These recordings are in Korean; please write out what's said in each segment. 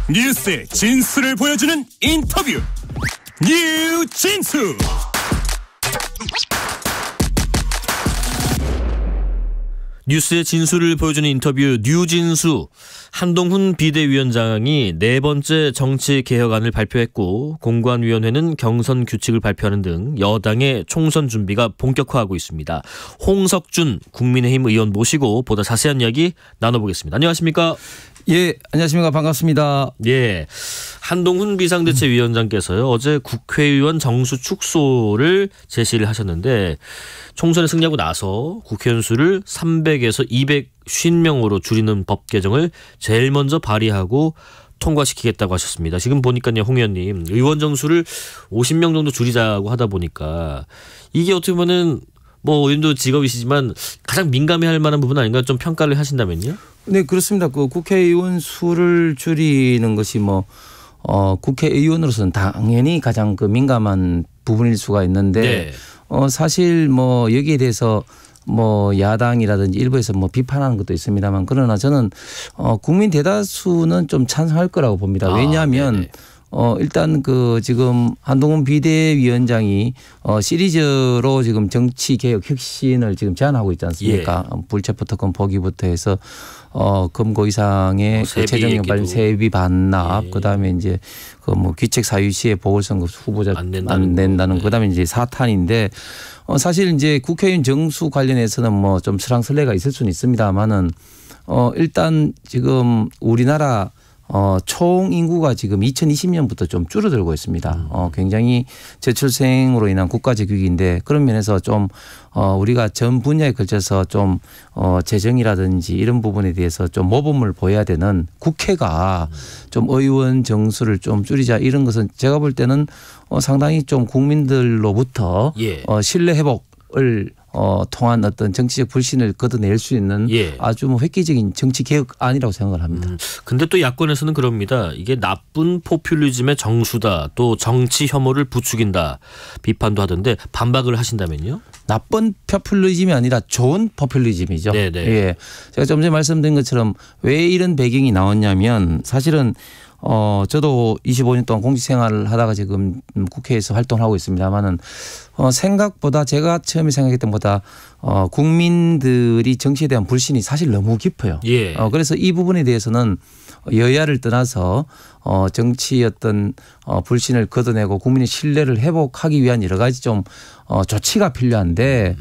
뉴스의 진수를 보여주는 인터뷰 뉴진수. 뉴스의 진수를 보여주는 인터뷰 뉴진수. 한동훈 비대위원장이 네 번째 정치개혁안을 발표했고 공관위원회는 경선 규칙을 발표하는 등 여당의 총선 준비가 본격화하고 있습니다. 홍석준 국민의힘 의원 모시고 보다 자세한 이야기 나눠보겠습니다. 안녕하십니까? 예, 안녕하십니까. 반갑습니다. 예, 한동훈 비상대책위원장께서요 어제 국회의원 정수 축소를 제시를 하셨는데 총선에 승리하고 나서 국회의원 수를 300에서 250명으로 줄이는 법 개정을 제일 먼저 발의하고 통과시키겠다고 하셨습니다. 지금 보니까요, 홍 의원님, 의원 정수를 50명 정도 줄이자고 하다 보니까 이게 어떻게 보면은 뭐 의원도 직업이시지만 가장 민감해할 만한 부분 아닌가 좀 평가를 하신다면요? 네, 그렇습니다. 그 국회의원 수를 줄이는 것이 국회의원으로서는 당연히 가장 그 민감한 부분일 수가 있는데 네. 사실 여기에 대해서 야당이라든지 일부에서 비판하는 것도 있습니다만 그러나 저는 국민 대다수는 좀 찬성할 거라고 봅니다. 왜냐하면 일단 지금 한동훈 비대위원장이 시리즈로 지금 정치개혁 혁신을 지금 제안하고 있지 않습니까? 예. 불체포특권 포기부터 해서 금고 이상의 최저임금 발령 세비 반납, 예. 그다음에 이제 귀책 사유 시에 보궐선거 후보자 안 낸다는 네. 그다음에 이제 사탄인데 사실 이제 국회의원 정수 관련해서는 좀 설랑설레가 있을 수는 있습니다만은 일단 지금 우리나라 총 인구가 지금 2020년부터 좀 줄어들고 있습니다. 굉장히 저출생으로 인한 국가적 위기인데 그런 면에서 좀 우리가 전 분야에 걸쳐서 좀 재정이라든지 이런 부분에 대해서 좀 모범을 보여야 되는 국회가 좀 의원 정수를 좀 줄이자 이런 것은 제가 볼 때는 상당히 좀 국민들로부터 예. 신뢰 회복을 통한 어떤 정치적 불신을 걷어낼 수 있는 예. 아주 획기적인 정치 개혁안이라고 생각을 합니다. 근데 또 야권에서는 그럽니다. 이게 나쁜 포퓰리즘의 정수다. 또 정치 혐오를 부추긴다. 비판도 하던데 반박을 하신다면요? 나쁜 포퓰리즘이 아니라 좋은 포퓰리즘이죠. 네네. 예. 제가 좀 전에 말씀드린 것처럼 왜 이런 배경이 나왔냐면 사실은 저도 25년 동안 공직 생활을 하다가 지금 국회에서 활동을 하고 있습니다만은 생각보다 제가 처음에 생각했던 것보다 국민들이 정치에 대한 불신이 사실 너무 깊어요. 예. 그래서 이 부분에 대해서는 여야를 떠나서 정치의 어떤 불신을 걷어내고 국민의 신뢰를 회복하기 위한 여러 가지 좀 조치가 필요한데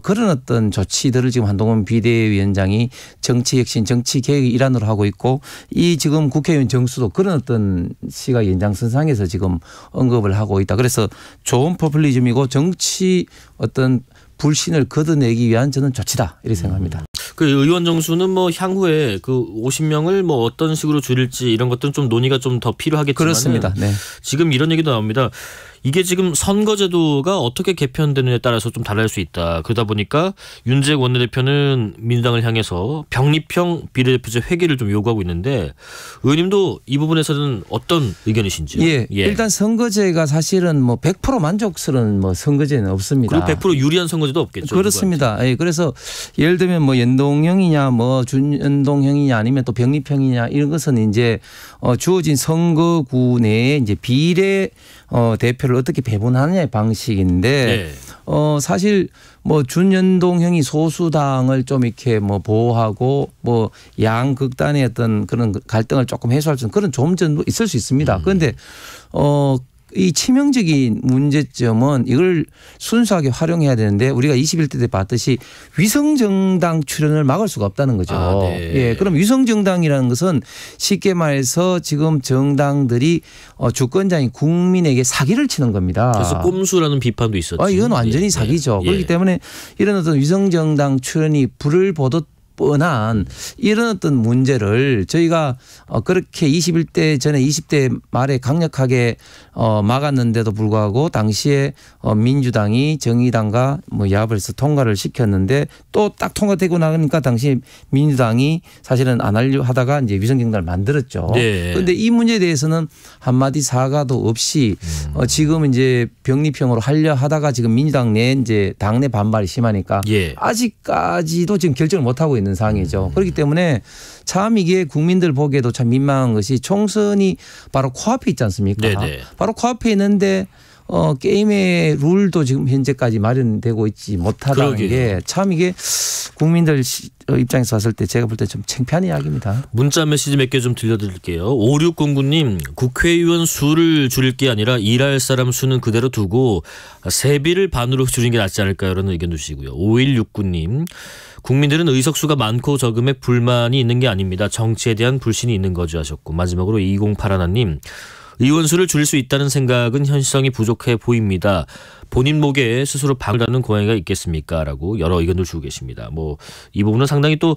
그런 어떤 조치들을 지금 한동훈 비대위원장이 정치혁신, 정치개혁의 일환으로 하고 있고 이 지금 국회의원 정수도 그런 어떤 시각 연장선상에서 지금 언급을 하고 있다. 그래서 좋은 포퓰리즘이고 정치 어떤 불신을 걷어내기 위한 저는 조치다 이렇게 생각합니다. 그 의원 정수는 향후에 그 50명을 어떤 식으로 줄일지 이런 것들은 좀 논의가 좀 더 필요하겠지만 그렇습니다. 네. 지금 이런 얘기도 나옵니다. 이게 지금 선거제도가 어떻게 개편되느냐에 따라서 좀 달라질 수 있다. 그러다 보니까 윤재욱 원내대표는 민주당을 향해서 병립형 비례대표제 회계를 좀 요구하고 있는데 의원님도 이 부분에서는 어떤 의견이신지요? 예. 일단 선거제가 사실은 100% 만족스러운 선거제는 없습니다. 그리고 100% 유리한 선거제도 없겠죠. 그렇습니다. 예. 그래서 예를 들면 연동형이냐 준연동형이냐 아니면 또 병립형이냐 이런 것은 이제 주어진 선거구 내에 이제 비례 대표를 어떻게 배분하느냐의 방식인데 네. 사실 준연동형이 소수당을 좀 이렇게 보호하고 양극단의 어떤 그런 갈등을 조금 해소할 수 있는 그런 좋은 점도 있을 수 있습니다. 그런데 이 치명적인 문제점은 이걸 순수하게 활용해야 되는데 우리가 21대 때 봤듯이 위성정당 출연을 막을 수가 없다는 거죠. 네. 예, 그럼 위성정당이라는 것은 쉽게 말해서 지금 정당들이 주권자인 국민에게 사기를 치는 겁니다. 그래서 꼼수라는 비판도 있었죠. 이건 완전히 사기죠. 예. 그렇기 때문에 이런 어떤 위성정당 출연이 불을 보듯 뻔한 이런 어떤 문제를 저희가 그렇게 21대 전에 20대 말에 강력하게 막았는데도 불구하고 당시에 민주당이 정의당과 야합을 해서 통과를 시켰는데 또 딱 통과되고 나니까 당시 민주당이 사실은 안 하려 하다가 이제 위성정당을 만들었죠. 그런데 이 문제에 대해서는 한마디 사과도 없이 지금 이제 병립형으로 하려 하다가 지금 민주당 내 이제 당내 반발이 심하니까 아직까지도 지금 결정을 못 하고 있는 있는 상황이죠. 그렇기 때문에 참 이게 국민들 보기에도 참 민망한 것이 총선이 바로 코앞에 있지 않습니까? 네네. 바로 코앞에 있는데 게임의 룰도 지금 현재까지 마련되고 있지 못하다는 게 참 이게 국민들 입장에서 봤을 때 제가 볼 때 좀 창피한 이야기입니다. 문자 메시지 몇 개 좀 들려드릴게요. 5609님 국회의원 수를 줄일 게 아니라 일할 사람 수는 그대로 두고 세비를 반으로 줄이는 게 낫지 않을까요? 라는 의견 주시고요. 5169님 국민들은 의석수가 많고 적음에 불만이 있는 게 아닙니다. 정치에 대한 불신이 있는 거죠 하셨고 마지막으로 2081님 의원 수를 줄일 수 있다는 생각은 현실성이 부족해 보입니다. 본인 목에 스스로 박을 다는 고양이가 있겠습니까? 라고 여러 의견을 주고 계십니다. 뭐 이 부분은 상당히 또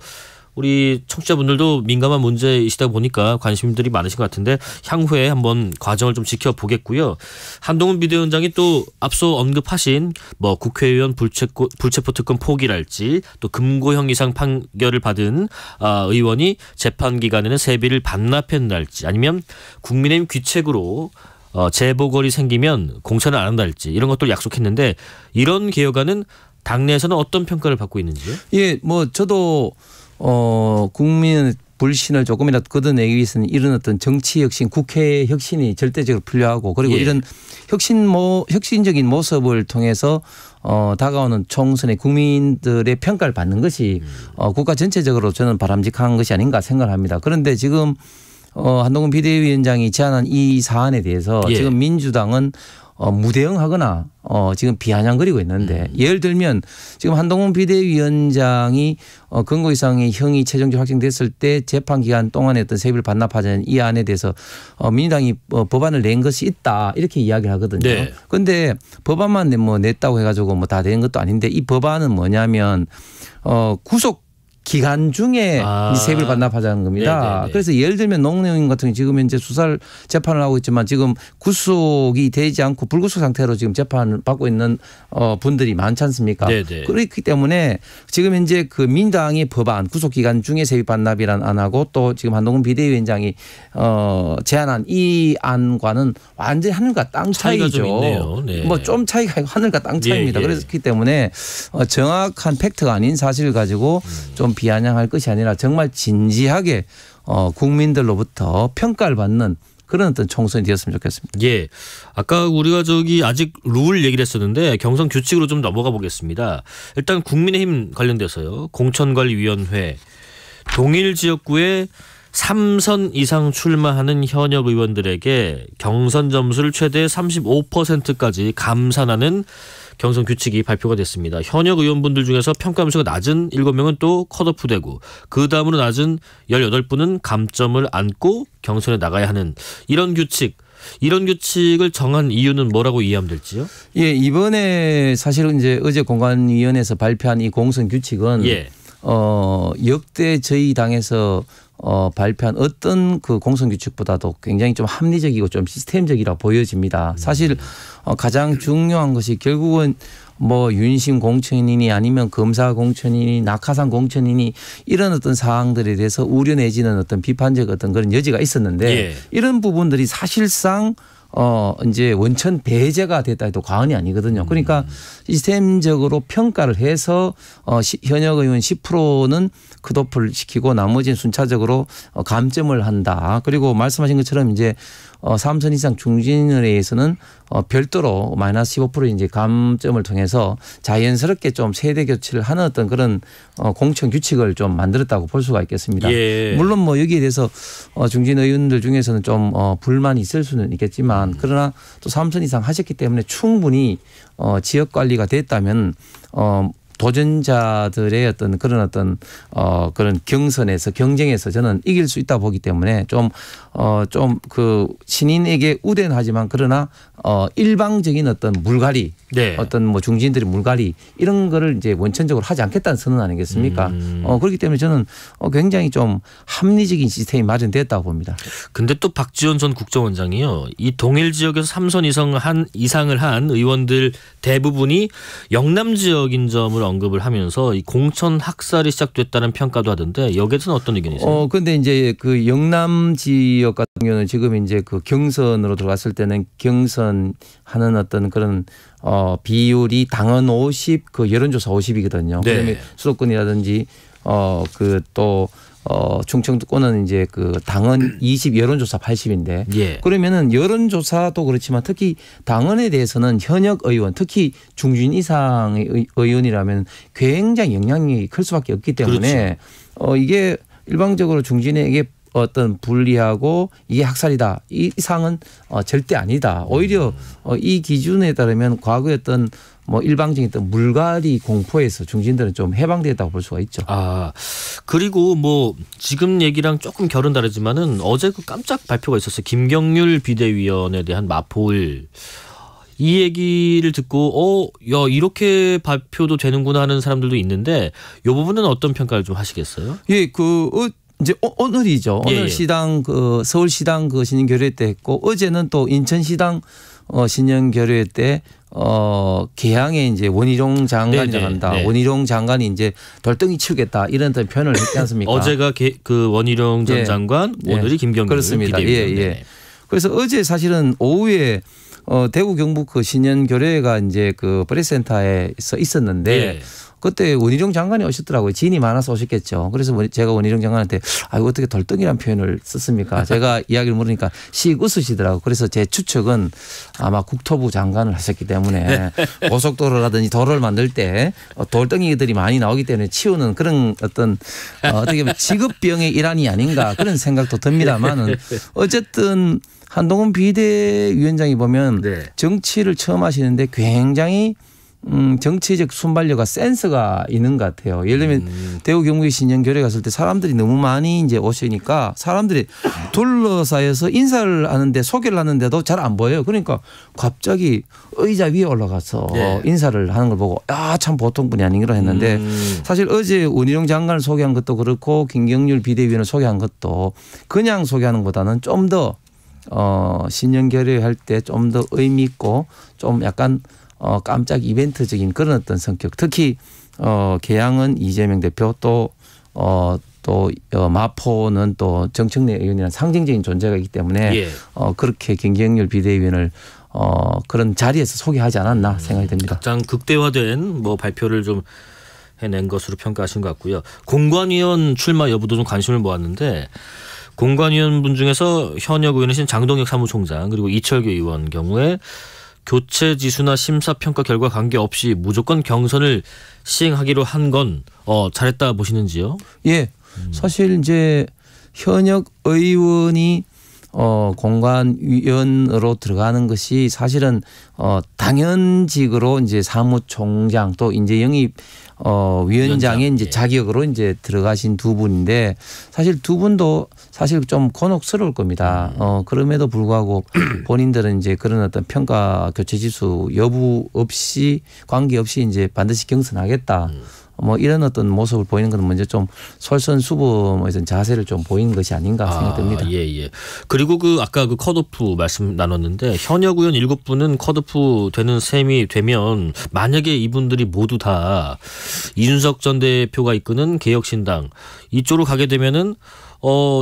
우리 청취자분들도 민감한 문제이시다 보니까 관심들이 많으신 것 같은데 향후에 한번 과정을 좀 지켜보겠고요. 한동훈 비대위원장이 또 앞서 언급하신 뭐 국회의원 불체포 특권 포기랄지 또 금고형 이상 판결을 받은 의원이 재판 기간에는 세비를 반납한달지 아니면 국민의힘 귀책으로 재보궐이 생기면 공천을 안 한달지 이런 것들 약속했는데 이런 개혁안은 당내에서는 어떤 평가를 받고 있는지요? 예, 뭐 저도 국민 불신을 조금이라도 걷어내기 위해서는 이런 어떤 정치 혁신, 국회 혁신이 절대적으로 필요하고 그리고 이런 혁신적인 모습을 통해서 다가오는 총선에 국민들의 평가를 받는 것이 국가 전체적으로 저는 바람직한 것이 아닌가 생각을 합니다. 그런데 지금 한동훈 비대위원장이 제안한 이 사안에 대해서 지금 민주당은 무대응하거나 지금 비아냥거리고 있는데 예를 들면 지금 한동훈 비대위원장이 근거 이상의 형이 최종적으로 확정됐을 때 재판 기간 동안에 어떤 세비를 반납하자는 이 안에 대해서 민주당이 법안을 낸 것이 있다 이렇게 이야기를 하거든요. 그런데 법안만 냈다고 해가지고 뭐 다 된 것도 아닌데 이 법안은 뭐냐면 구속 기간 중에 이 세비를 반납하자는 겁니다. 네네네. 그래서 예를 들면 노웅래 같은 경우 지금 현재 수사를 재판을 하고 있지만 지금 구속이 되지 않고 불구속 상태로 지금 재판을 받고 있는 분들이 많지 않습니까? 네네. 그렇기 때문에 지금 현재 그 민주당의 법안 구속 기간 중에 세비 반납이라는 안하고 또 지금 한동훈 비대위원장이 제안한 이 안과는 완전히 하늘과 땅 차이죠. 좀 있네요. 네. 뭐 좀 차이가 하늘과 땅 차이입니다. 그렇기 때문에 정확한 팩트가 아닌 사실을 가지고 좀 비아냥할 것이 아니라 정말 진지하게 국민들로부터 평가를 받는 그런 어떤 총선이 되었으면 좋겠습니다. 예. 아까 우리가 아직 룰 얘기를 했었는데 경선 규칙으로 좀 넘어가 보겠습니다. 일단 국민의힘 관련돼서요. 공천관리위원회 동일 지역구에 3선 이상 출마하는 현역 의원들에게 경선 점수를 최대 35%까지 감산하는 경선 규칙이 발표가 됐습니다. 현역 의원분들 중에서 평가 점수가 낮은 7명은 또 컷오프되고 그 다음으로 낮은 18분은 감점을 안고 경선에 나가야 하는 이런 규칙을 정한 이유는 뭐라고 이해하면 될지요? 예, 이번에 사실은 이제 어제 공관위원회에서 발표한 이 공선 규칙은 역대 저희 당에서 발표한 어떤 그 공선 규칙보다도 굉장히 좀 합리적이고 좀 시스템적이라 보여집니다. 사실 가장 중요한 것이 결국은 뭐 윤심 공천이니 아니면 검사 공천이니 낙하산 공천이니 이런 어떤 사항들에 대해서 우려 내지는 어떤 비판적 어떤 그런 여지가 있었는데 이런 부분들이 사실상 이제 원천 배제가 됐다 해도 과언이 아니거든요. 그러니까 시스템적으로 평가를 해서 현역 의원 10%는 컷오프를 시키고 나머지는 순차적으로 감점을 한다. 그리고 말씀하신 것처럼 이제 3선 이상 중진의회에서는 별도로 마이너스 15% 이제 감점을 통해서 자연스럽게 좀 세대 교체를 하는 어떤 그런 공천 규칙을 좀 만들었다고 볼 수가 있겠습니다. 물론 뭐 여기에 대해서 중진 의원들 중에서는 좀 불만이 있을 수는 있겠지만 그러나 또 3선 이상 하셨기 때문에 충분히 지역 관리가 됐다면 도전자들의 어떤 그런 경선에서 경쟁에서 저는 이길 수 있다 보기 때문에 좀 그 신인에게 우대하지만 그러나 일방적인 어떤 물갈이 어떤 뭐 중진들의 물갈이 이런 거를 이제 원천적으로 하지 않겠다는 선언 아니겠습니까? 그렇기 때문에 저는 굉장히 좀 합리적인 시스템이 마련됐다고 봅니다. 근데 또 박지원 전 국정원장이요. 이 동일 지역에서 3선 이상을 한 의원들 대부분이 영남 지역인 점을 언급을 하면서 이 공천 학살이 시작됐다는 평가도 하던데 여기에 대해서는 어떤 의견이세요? 그런데 이제 그 영남 지역 같은 경우는 지금 이제 그 경선으로 들어갔을 때는 경선하는 어떤 그런 비율이 당헌 50, 그 여론조사 50이거든요. 그다음에 수도권이라든지 그 또 충청도권은 이제 그 당헌 20 여론조사 80인데 예. 그러면은 여론조사도 그렇지만 특히 당헌에 대해서는 현역 의원 특히 중진 이상의 의원이라면 굉장히 영향이 클 수밖에 없기 때문에 그렇죠. 이게 일방적으로 중진에게 어떤 불리하고 이게 학살이다. 이 상은 절대 아니다. 오히려 이 기준에 따르면 과거에 어떤 뭐 일방적인 어떤 물갈이 공포에서 중진들은 좀 해방됐다고 볼 수가 있죠. 아, 그리고 뭐 지금 얘기랑 조금 결은 다르지만은 어제 그 깜짝 발표가 있었어요. 김경률 비대위원에 대한 마포을. 이 얘기를 듣고 야 이렇게 발표도 되는구나 하는 사람들도 있는데 이 부분은 어떤 평가를 좀 하시겠어요? 예, 이제 오늘이죠. 오늘 시당 그 서울시당 그 신년결의 때 했고 어제는 또 인천시당 신년결의 때 개항에 이제 원희룡 장관이 나간다. 네. 원희룡 장관이 이제 돌덩이 치우겠다 이런 표현을 했지 않습니까? 어제가 그 원희룡 전 장관, 오늘이 김경률 그렇습니다. 비대위원. 예. 그래서 어제 사실은 오후에 대구 경북 그 신년결의가 이제 그 프레스센터에서 있었는데. 그때 원희룡 장관이 오셨더라고요. 지인이 많아서 오셨겠죠. 그래서 제가 원희룡 장관한테 어떻게 돌덩이란 표현을 썼습니까? 제가 이야기를 물으니까 씩 웃으시더라고요. 그래서 제 추측은 아마 국토부 장관을 하셨기 때문에 고속도로라든지 도로를 만들 때 돌덩이들이 많이 나오기 때문에 치우는 그런 어떻게 보면 직업병의 일환이 아닌가 그런 생각도 듭니다만은 어쨌든 한동훈 비대위원장이 보면 정치를 처음 하시는데 굉장히 정치적 순발력과 센스가 있는 것 같아요. 예를 들면 대구 경북의 신년결의 갔을 때 사람들이 너무 많이 이제 오시니까 사람들이 둘러싸여서 인사를 하는데 소개를 하는데도 잘 안 보여요. 그러니까 갑자기 의자 위에 올라가서 인사를 하는 걸 보고 참 보통 분이 아닌가 했는데 사실 어제 원희룡 장관을 소개한 것도 그렇고 김경률 비대위원을 소개한 것도 그냥 소개하는 것보다는 좀 더 신년결의 할 때 좀 더 의미 있고 좀 약간 깜짝 이벤트적인 그런 어떤 성격. 특히 개항은 이재명 대표 또 마포는 또 정청래 의원이라는 상징적인 존재가 있기 때문에 그렇게 김경률 비대위원을 그런 자리에서 소개하지 않았나 생각이 듭니다. 가장 극대화된 뭐 발표를 좀 해낸 것으로 평가하신 것 같고요. 공관위원 출마 여부도 좀 관심을 모았는데 공관위원 분 중에서 현역 의원이신 장동혁 사무총장 그리고 이철규 의원 경우에 교체 지수나 심사평가 결과 관계없이 무조건 경선을 시행하기로 한 건 잘했다 보시는지요? 예. 사실 이제 현역 의원이 공관위원으로 들어가는 것이 사실은 당연직으로 이제 사무총장 또 이제 영입 위원장의 이제 자격으로 이제 들어가신 두 분인데 사실 두 분도 사실 좀 곤혹스러울 겁니다. 그럼에도 불구하고 본인들은 이제 그런 어떤 평가 교체 지수 여부 없이 관계없이 이제 반드시 경선하겠다. 뭐 이런 어떤 모습을 보이는 건 먼저 좀 솔선수범의 자세를 좀 보이는 것이 아닌가 생각됩니다. 예. 그리고 아까 컷오프 말씀 나눴는데 현역 의원 7분은 컷오프 되는 셈이 되면 만약에 이분들이 모두 다 이준석 전 대표가 이끄는 개혁신당 이쪽으로 가게 되면은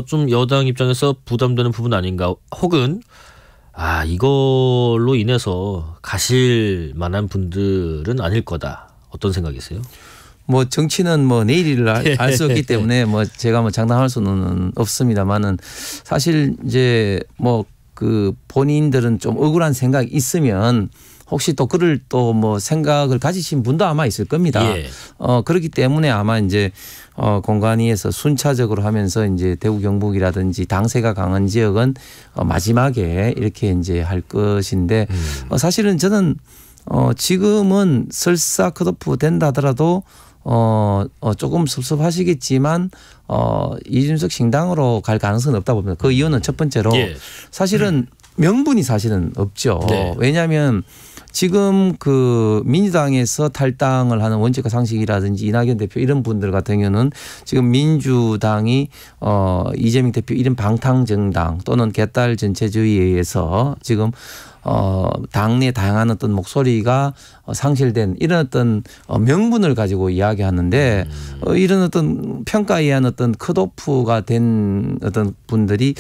좀 여당 입장에서 부담되는 부분 아닌가 혹은 이걸로 인해서 가실 만한 분들은 아닐 거다. 어떤 생각이세요? 뭐 정치는 뭐 내일을 알 수 없기 때문에 뭐 제가 뭐 장담할 수는 없습니다만은 사실 이제 뭐 본인들은 좀 억울한 생각이 있으면 혹시 또 그를 또 뭐 생각을 가지신 분도 아마 있을 겁니다. 그렇기 때문에 아마 이제 공관위에서 순차적으로 하면서 이제 대구 경북이라든지 당세가 강한 지역은 마지막에 이렇게 이제 할 것인데 사실은 저는 지금은 설사 컷오프 된다 하더라도 조금 섭섭하시겠지만 이준석 신당으로 갈 가능성은 없다 봅니다. 그 이유는 첫 번째로 사실은 명분이 사실은 없죠. 왜냐하면 지금 민주당에서 탈당을 하는 원칙과 상식이라든지 이낙연 대표 이런 분들 같은 경우는 지금 민주당이 이재명 대표 이런 방탕정당 또는 개딸 전체주의에 의해서 지금 당내 다양한 어떤 목소리가 상실된 이런 어떤 명분을 가지고 이야기하는데 이런 어떤 평가에 의한 어떤 컷오프가 된 어떤 분들이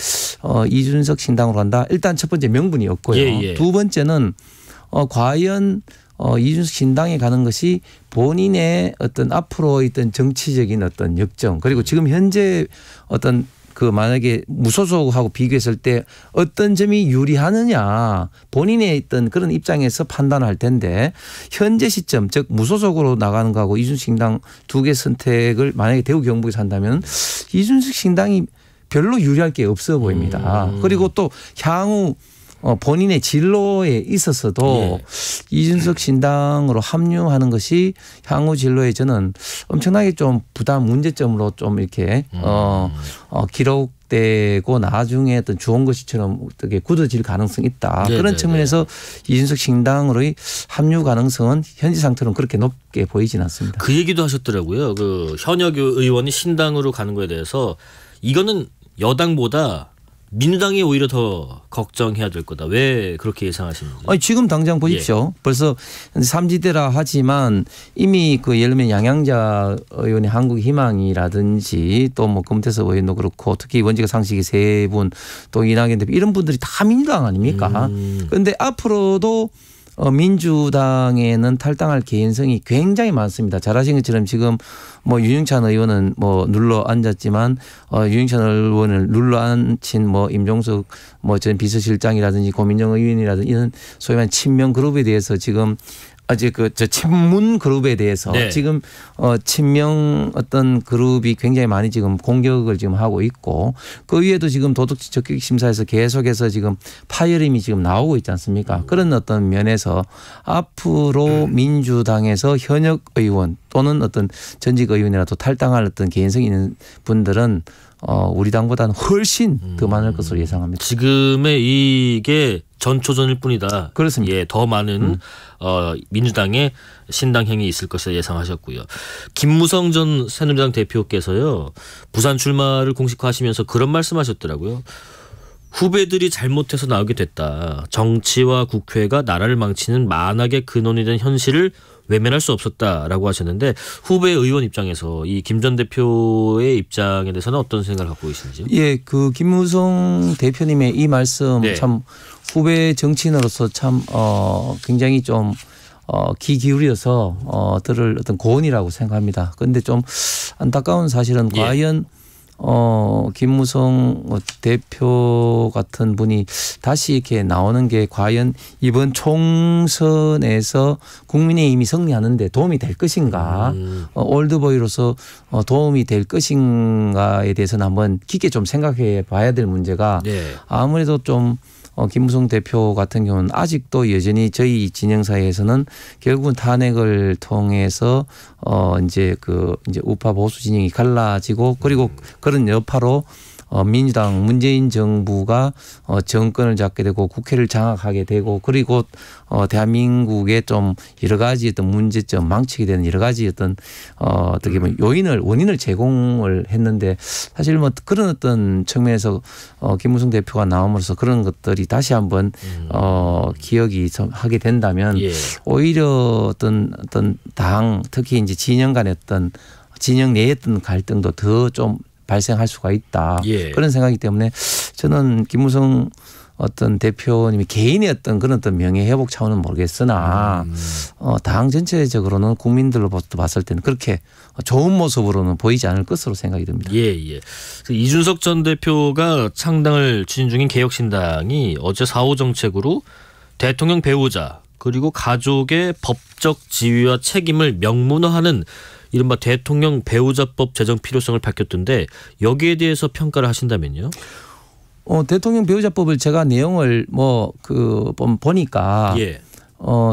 이준석 신당으로 간다. 일단 첫 번째 명분이 없고요. 두 번째는 과연 이준석 신당에 가는 것이 본인의 어떤 앞으로 있던 정치적인 어떤 역정 그리고 지금 현재 어떤 그 만약에 무소속하고 비교했을 때 어떤 점이 유리하느냐 본인의 있던 그런 입장에서 판단할 텐데 현재 시점 즉 무소속으로 나가는 거하고 이준석 신당 두 개 선택을 만약에 대구 경북에서 한다면 이준석 신당이 별로 유리할 게 없어 보입니다. 그리고 또 향후 본인의 진로에 있어서도 이준석 신당으로 합류하는 것이 향후 진로에 저는 엄청나게 좀 부담 문제점으로 좀 이렇게 기록되고 나중에 어떤 주원 것이처럼 어떻게 굳어질 가능성이 있다. 그런 측면에서 이준석 신당으로의 합류 가능성은 현재 상태로는 그렇게 높게 보이지는 않습니다. 그 얘기도 하셨더라고요. 그 현역 의원이 신당으로 가는 거에 대해서 이거는 여당보다 민주당이 오히려 더 걱정해야 될 거다. 왜 그렇게 예상하시는지. 아니, 지금 당장 보십시오. 벌써 삼지대라 하지만 이미 그 예를 들면 양양자 의원의 한국희망이라든지 또 뭐 금태섭 의원도 그렇고 특히 원지가 상식이 세 분 또 이낙연 대표 이런 분들이 다 민주당 아닙니까? 그런데 앞으로도 민주당에는 탈당할 개연성이 굉장히 많습니다. 잘 아시는 것처럼 지금 뭐 윤영찬 의원은 뭐 눌러 앉았지만 윤영찬 의원을 눌러 앉힌 뭐 임종석 뭐 전 비서실장이라든지 고민정 의원이라든지 이런 소위 말하는 친명 그룹에 대해서 지금 아직 저 친문 그룹에 대해서 지금 친명 어떤 그룹이 굉장히 많이 지금 공격을 지금 하고 있고 그 위에도 지금 도덕적 적격 심사에서 계속해서 지금 파열음이 지금 나오고 있지 않습니까? 그런 어떤 면에서 앞으로 민주당에서 현역 의원 또는 어떤 전직 의원이라도 탈당할 어떤 개연성이 있는 분들은 우리 당보다는 훨씬 더 많을 것으로 예상합니다. 지금의 이게 전초전일 뿐이다. 그렇습니다. 예, 더 많은 민주당의 신당행이 있을 것이라 예상하셨고요. 김무성 전 새누리당 대표께서요. 부산 출마를 공식화하시면서 그런 말씀하셨더라고요. 후배들이 잘못해서 나오게 됐다. 정치와 국회가 나라를 망치는 만악의 근원이 된 현실을 외면할 수 없었다라고 하셨는데 후배 의원 입장에서 이 김 전 대표의 입장에 대해서는 어떤 생각을 갖고 계신지요? 예, 그 김무성 대표님의 이 말씀 참 후배 정치인으로서 참 굉장히 좀 귀 기울여서 들을 어떤 고언이라고 생각합니다. 그런데 좀 안타까운 사실은 과연 김무성 대표 같은 분이 다시 이렇게 나오는 게 과연 이번 총선에서 국민의힘이 승리하는 데 도움이 될 것인가 올드보이로서 도움이 될 것인가에 대해서는 한번 깊게 좀 생각해 봐야 될 문제가 아무래도 좀 김무성 대표 같은 경우는 아직도 여전히 저희 진영 사이에서는 결국은 탄핵을 통해서 이제 우파 보수 진영이 갈라지고 그리고 그런 여파로 민주당 문재인 정부가 정권을 잡게 되고 국회를 장악하게 되고 그리고 대한민국의 좀 여러 가지 어떤 문제점 망치게 되는 여러 가지 어떻게 보면 원인을 제공을 했는데 사실 뭐 그런 어떤 측면에서 김무성 대표가 나옴으로써 그런 것들이 다시 한번 기억이 하게 된다면 오히려 어떤 당 특히 이제 진영 간의 어떤 진영 내의 어떤 갈등도 더 좀 발생할 수가 있다. 그런 생각이기 때문에 저는 김무성 어떤 대표님이 개인의 어떤 그런 어떤 명예 회복 차원은 모르겠으나 당 전체적으로는 국민들로 봤을 때는 그렇게 좋은 모습으로는 보이지 않을 것으로 생각이 듭니다. 이준석 전 대표가 창당을 추진 중인 개혁신당이 어제 4.5 정책으로 대통령 배우자 그리고 가족의 법적 지위와 책임을 명문화하는 이른바 대통령 배우자법 제정 필요성을 밝혔던데 여기에 대해서 평가를 하신다면요? 대통령 배우자법을 제가 내용을 보니까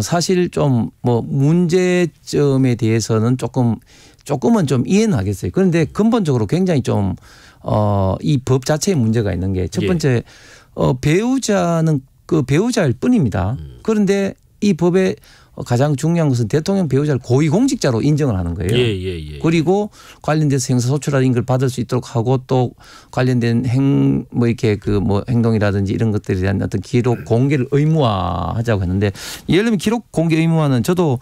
사실 좀 문제점에 대해서는 조금은 좀 이해는 하겠어요. 그런데 근본적으로 굉장히 좀 이 법 자체에 문제가 있는 게 첫 번째 배우자는 그 배우자일 뿐입니다. 그런데 이 법에 가장 중요한 것은 대통령 배우자를 고위공직자로 인정을 하는 거예요. 그리고 관련돼서 형사소출이라는 걸 받을 수 있도록 하고 또 관련된 행동이라든지 이런 것들에 대한 어떤 기록 공개를 의무화하자고 했는데 예를 들면 기록 공개 의무화는 저도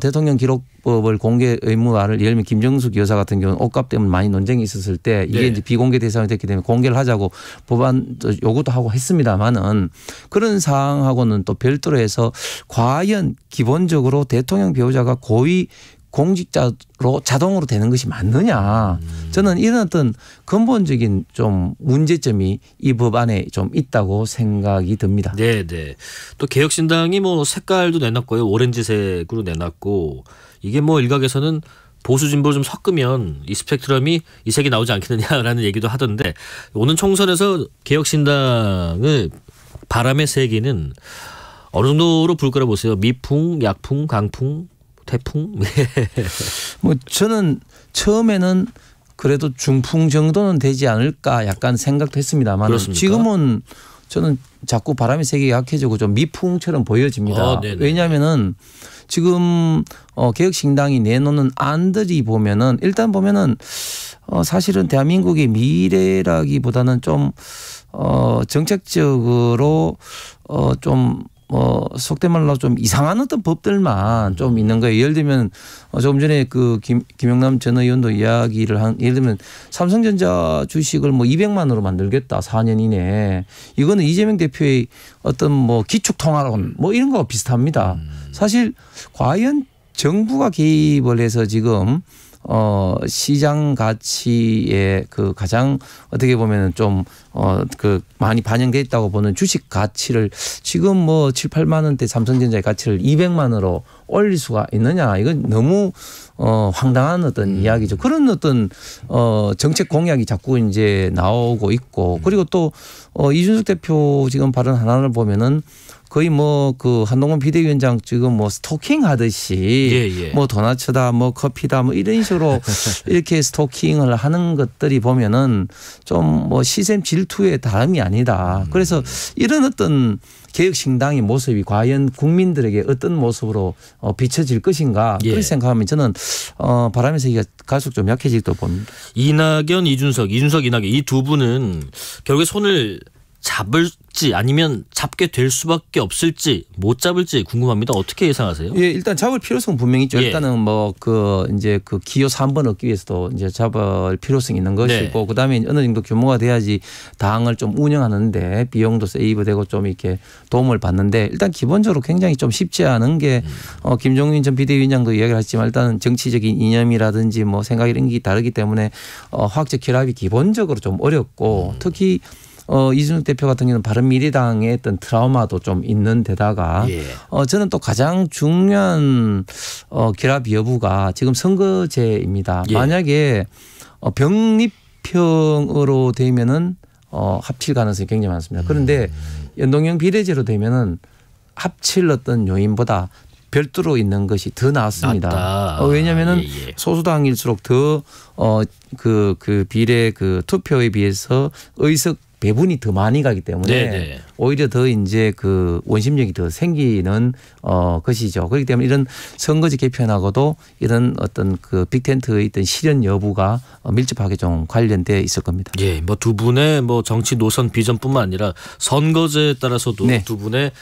대통령 기록법을 공개 의무화를 예를 들면 김정숙 여사 같은 경우는 옷값 때문에 많이 논쟁이 있었을 때 이게 이제 비공개 대상이 됐기 때문에 공개를 하자고 법안 요구도 하고 했습니다만은 그런 사항하고는 또 별도로 해서 과연 기본적으로 대통령 배우자가 고위 공직자로 자동으로 되는 것이 맞느냐. 저는 이런 어떤 근본적인 좀 문제점이 이 법안에 좀 있다고 생각이 듭니다. 네, 네. 또 개혁신당이 뭐 색깔도 내놨고요. 오렌지색으로 내놨고 이게 뭐 일각에서는 보수 진보를 좀 섞으면 이 스펙트럼이 이 색이 나오지 않겠느냐라는 얘기도 하던데 오는 총선에서 개혁신당을 바람의 세기는 어느 정도로 불 거라 보세요? 미풍, 약풍, 강풍, 태풍? 뭐 저는 처음에는 그래도 중풍 정도는 되지 않을까 약간 생각도 했습니다만 지금은 저는 자꾸 바람의 세기가 약해지고 좀 미풍처럼 보여집니다. 왜냐하면은 지금 개혁신당이 내놓는 안들이 보면은 일단 보면은 사실은 대한민국의 미래라기보다는 좀 정책적으로 좀 속된 말로 좀 이상한 어떤 법들만 좀 있는 거예요. 예를 들면 조금 전에 그 김영남 전 의원도 이야기를 한 예를 들면 삼성전자 주식을 뭐 200만으로 만들겠다 4년 이내에 이거는 이재명 대표의 어떤 뭐 기축통화론 뭐 이런 거와 비슷합니다. 사실 과연 정부가 개입을 해서 지금 시장 가치에 그 가장 어떻게 보면은 좀 그 많이 반영돼 있다고 보는 주식 가치를 지금 뭐 7, 8만 원대 삼성전자의 가치를 200만 원으로 올릴 수가 있느냐. 이건 너무 황당한 어떤 이야기죠. 그런 어떤 정책 공약이 자꾸 이제 나오고 있고 그리고 또 이준석 대표 지금 발언 하나를 보면은 거의 뭐 그 한동훈 비대위원장 지금 뭐 스토킹 하듯이 뭐 도나츠다 뭐 커피다 뭐 이런 식으로 이렇게 스토킹을 하는 것들이 보면은 좀 뭐 시샘 질투의 다름이 아니다. 그래서 이런 어떤 개혁신당의 모습이 과연 국민들에게 어떤 모습으로 비춰질 것인가 그렇게 생각하면 저는 바람의 세기가 갈수록 좀 약해질 또 봅니다. 이낙연, 이준석, 이낙연 이 두 분은 결국에 손을 잡을지 아니면 잡게 될 수밖에 없을지 못 잡을지 궁금합니다. 어떻게 예상하세요? 예, 일단 잡을 필요성 분명히 있죠. 일단은 뭐 그 이제 그 기호 3번 얻기 위해서도 이제 잡을 필요성이 있는 것이고 그다음에 어느 정도 규모가 돼야지 당을 좀 운영하는데 비용도 세이브되고 좀 이렇게 도움을 받는데 일단 기본적으로 굉장히 좀 쉽지 않은 게 김종인 전 비대위원장도 이야기를 했지만 일단은 정치적인 이념이라든지 뭐 생각 이런 게 다르기 때문에 화학적 결합이 기본적으로 좀 어렵고 특히 이준석 대표 같은 경우는 바른미래당의 어떤 트라우마도 좀 있는 데다가 저는 또 가장 중요한 결합 여부가 지금 선거제입니다. 만약에 병립형으로 되면은 합칠 가능성이 굉장히 많습니다. 그런데 연동형 비례제로 되면은 합칠 어떤 요인보다 별도로 있는 것이 더 나았습니다. 왜냐하면은 소수당일수록 더 그 비례 그 투표에 비해서 의석 배분이 더 많이 가기 때문에 오히려 더 이제 그 원심력이 더 생기는 것이죠. 그렇기 때문에 이런 선거제 개편하고도 이런 어떤 그 빅텐트의 있던 실현 여부가 밀접하게 좀 관련돼 있을 겁니다. 예, 뭐 두 분의 뭐 정치 노선 비전뿐만 아니라 선거제에 따라서도 두 분의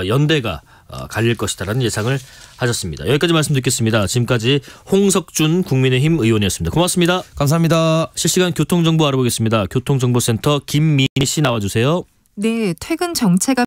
연대가 갈릴 것이다라는 예상을 하셨습니다. 여기까지 말씀 듣겠습니다. 지금까지 홍석준 국민의힘 의원이었습니다. 고맙습니다. 감사합니다. 실시간 교통정보 알아보겠습니다. 교통정보센터 김민희 씨 나와주세요. 네, 퇴근 정체가